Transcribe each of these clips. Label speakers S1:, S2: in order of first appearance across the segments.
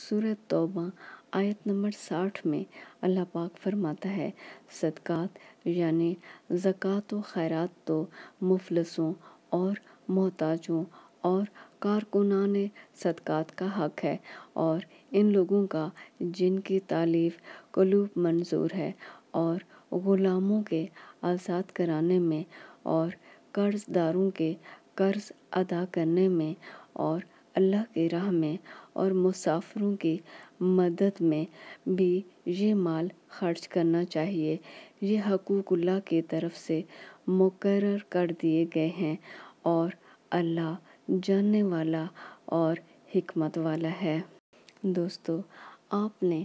S1: سورۃ توبہ آیت نمبر 60 میں اللہ پاک فرماتا ہے، صدقات یعنی زکوٰۃ و خیرات تو مفلسوں اور محتاجوں اور کارکنان صدقات کا حق ہے، اور ان لوگوں کا جن کی تالیف قلوب منظور ہے، اور غلاموں کے آزاد کرانے میں، اور قرض داروں کے قرض ادا کرنے میں، اور اللہ کی راہ میں اور مسافروں کی مدد میں بھی یہ مال خرچ کرنا چاہیے۔ یہ حقوق اللہ کی طرف سے مقرر کر دیے گئے ہیں، اور اللہ جاننے والا اور حکمت والا ہے۔ دوستو، آپ نے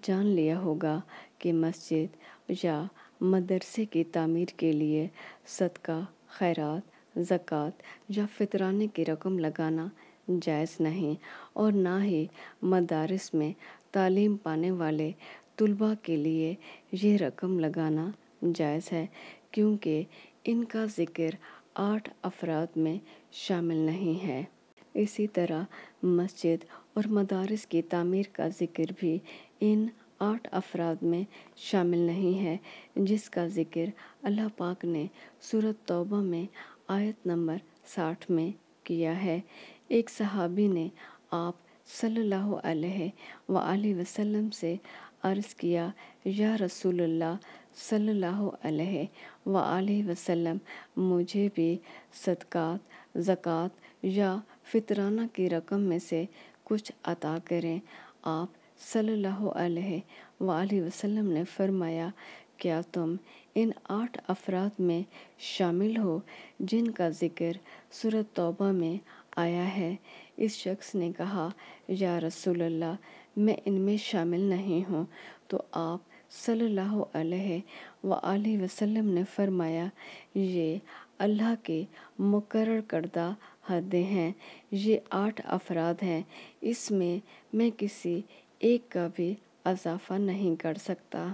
S1: جان لیا ہوگا کہ مسجد یا مدرسے کی تعمیر کے لیے صدقہ، خیرات، زکوٰۃ یا فطرانے کی رقم لگانا جائز نہیں، اور نہ ہی مدارس میں تعلیم پانے والے طلباء کے لیے یہ رقم لگانا جائز ہے، کیونکہ ان کا ذکر 8 افراد میں شامل نہیں ہے۔ اسی طرح مسجد اور مدارس کی تعمیر کا ذکر بھی ان 8 افراد میں شامل نہیں ہے، جس کا ذکر اللہ پاک نے سورۃ توبہ میں آیت نمبر 60 میں کیا ہے۔ ایک صحابی نے آپ صلی اللہ علیہ وآلہ وسلم سے عرض کیا، یا رسول اللہ صلی اللہ علیہ وآلہ وسلم، مجھے بھی صدقات، زکوٰۃ یا فطرانہ کی رقم میں سے کچھ عطا کریں۔ آپ صلی اللہ علیہ وآلہ وسلم نے فرمایا، کیا تم ان 8 افراد میں شامل ہو جن کا ذکر سورۃ توبہ میں آیا ہے؟ اس شخص نے کہا، یا رسول اللہ، میں ان میں شامل نہیں ہوں۔ تو آپ صلی اللہ علیہ وآلہ وسلم نے فرمایا، یہ اللہ کی مقرر کردہ حدیں ہیں، یہ 8 افراد ہیں، اس میں کسی ایک کا بھی اضافہ نہیں کر سکتا۔